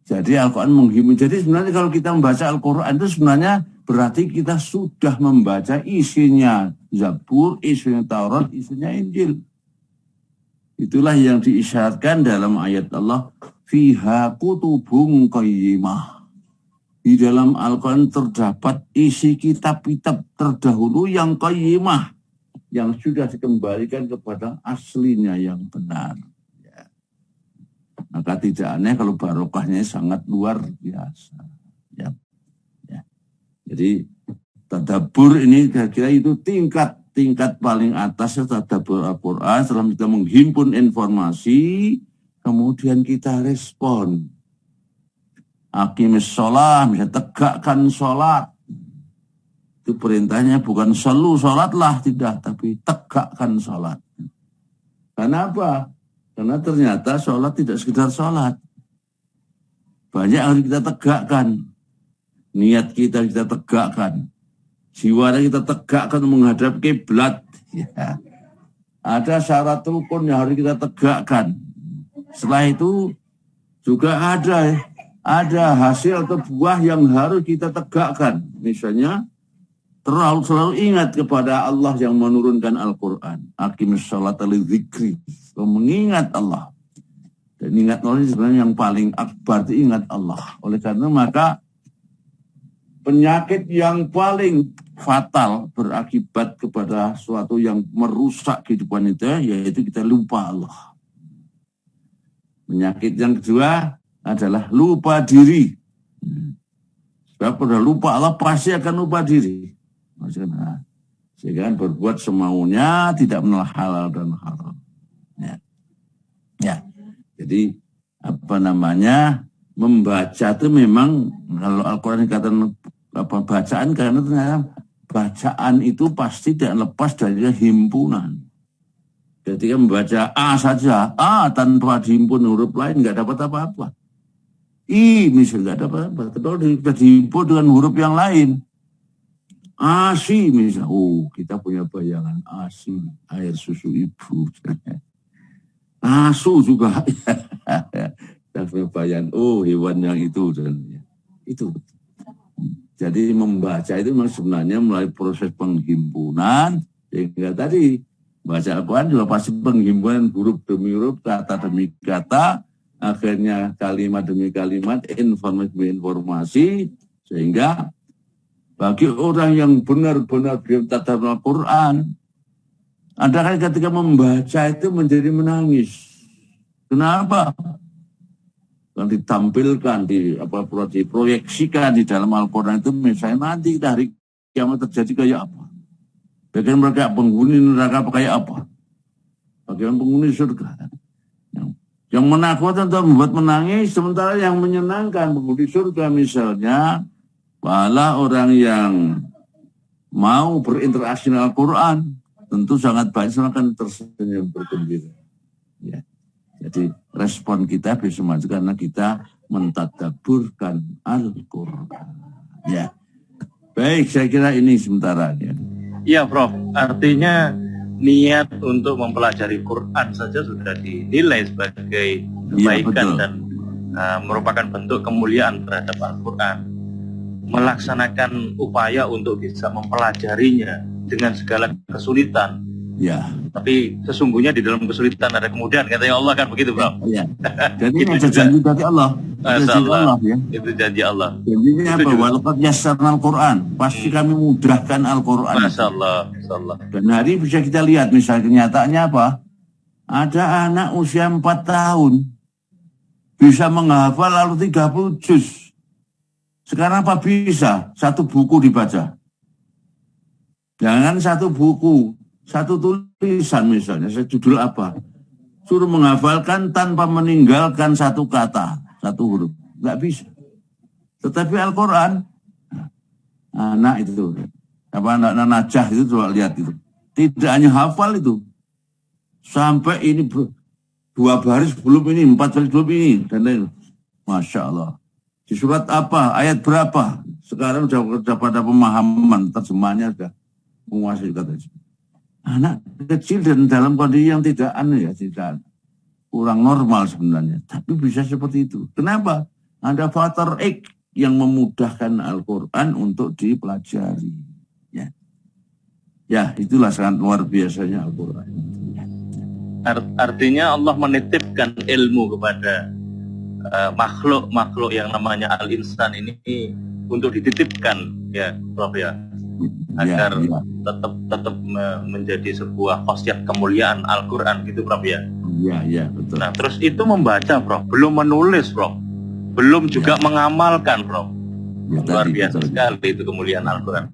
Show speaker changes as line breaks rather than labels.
Jadi Al-Quran menghimpun. Jadi sebenarnya kalau kita membaca Al-Quran itu sebenarnya berarti kita sudah membaca isinya Zabur, isinya Taurat, isinya Injil. Itulah yang diisyaratkan dalam ayat Allah, fiha kutubun qayyimah. Di dalam Al-Quran terdapat isi kitab-kitab terdahulu yang qayyimah, yang sudah dikembalikan kepada aslinya yang benar. Ya. Maka tidak aneh kalau barokahnya sangat luar biasa. Ya. Ya. Jadi tadabbur ini kira-kira itu tingkat paling atas tadabbur Al-Quran. Setelah kita menghimpun informasi, kemudian kita respon. Aqimis sholat, misalnya tegakkan sholat. Itu perintahnya bukan selalu sholatlah, tidak, tapi tegakkan sholat. Karena apa? Karena ternyata sholat tidak sekedar sholat. Banyak yang harus kita tegakkan. Niat kita tegakkan. Jiwa kita tegakkan menghadap kiblat. Ya. Ada syarat rukun yang harus kita tegakkan. Setelah itu juga ada hasil atau buah yang harus kita tegakkan. Misalnya, selalu ingat kepada Allah yang menurunkan Al-Quran. Aqimis sholata lidzikri. Mengingat Allah. Dan ingat Allah sebenarnya yang paling akbar itu ingat Allah. Oleh karena maka penyakit yang paling fatal berakibat kepada suatu yang merusak kehidupan itu, yaitu kita lupa Allah. Penyakit yang kedua adalah lupa diri. Sebab pada lupa Allah pasti akan lupa diri. Sehingga berbuat semaunya, tidak menolak halal dan haram. Ya. Jadi membaca itu memang kalau Al-Quran dikatakan bacaan, karena ternyata bacaan itu pasti tidak lepas dari himpunan. Ketika membaca A saja, A tanpa dihimpun huruf lain nggak dapat apa-apa. I misalnya nggak dapat apa-apa. Tapi kalau dihimpun dengan huruf yang lain, ASI misalnya, kita punya bayangan ASI, air susu ibu. ASU juga, kita punya bayangan, hewan yang itu. Itu. Jadi membaca itu memang sebenarnya melalui proses penghimpunan, sehingga tadi baca Al-Quran juga pasti penghimpunan huruf demi huruf, kata demi kata, akhirnya kalimat demi kalimat, informasi demi informasi, sehingga bagi orang yang benar-benar tadabbur Al-Quran, ada kan ketika membaca itu menjadi menangis. Kenapa? Yang ditampilkan, diproyeksikan di dalam Al-Quran itu misalnya nanti hari kiamat terjadi kayak apa? Bagaimana mereka penghuni neraka kayak apa? Bagaimana penghuni surga? Yang menakutkan atau membuat menangis, sementara yang menyenangkan penghuni surga misalnya, malah orang yang mau berinteraksi dengan Al-Quran, tentu sangat baik, akan tersenyum bergembira. Ya. Jadi respon kita bisa maju karena kita mentadabburkan Al-Quran. Ya, baik, saya kira ini sementara.
Iya, Prof. Artinya niat untuk mempelajari Quran saja sudah dinilai sebagai kebaikan dan merupakan bentuk kemuliaan terhadap Al-Quran. Melaksanakan upaya untuk bisa mempelajarinya dengan segala kesulitan.
Ya.
Tapi sesungguhnya di dalam kesulitan ada kemudian, katanya Allah kan begitu, Bro.
Ya. Jadi itu janji dari Allah.
Allah ya. Itu janji Allah.
Janjinya apa? Walaqad yassarnal Quran. Pasti kami mudahkan Al-Quran.
Masya Allah.
Dan hari bisa kita lihat misalnya kenyataannya apa? Ada anak usia 4 tahun bisa menghafal lalu 30 juz. Sekarang apa bisa? Satu buku dibaca. Jangan satu buku. Satu tulisan misalnya, judul apa? Suruh menghafalkan tanpa meninggalkan satu kata, satu huruf. Nggak bisa. Tetapi Al-Quran, anak itu, anak Najah itu coba lihat itu. Tidak hanya hafal itu. Sampai ini 2 baris belum ini, 4 baris belum ini. Dan lain. Masya Allah. Di surat apa, ayat berapa? Sekarang sudah pada pemahaman, terjemahnya sudah menguasai kata itu. Anak kecil dan dalam kondisi yang tidak tidak kurang normal sebenarnya, tapi bisa seperti itu. Kenapa? Ada faktor X yang memudahkan Al-Quran untuk dipelajari. Ya, itulah sangat luar biasanya Al-Quran.
Artinya Allah menitipkan ilmu kepada makhluk yang namanya al-insan ini untuk dititipkan, ya Prof ya, agar tetap menjadi sebuah khasiat kemuliaan Al-Quran gitu Prof ya.
Iya, betul.
Nah, terus itu membaca Prof, belum menulis Prof, belum juga mengamalkan Prof. Luar biasa sekali itu kemuliaan Al-Quran.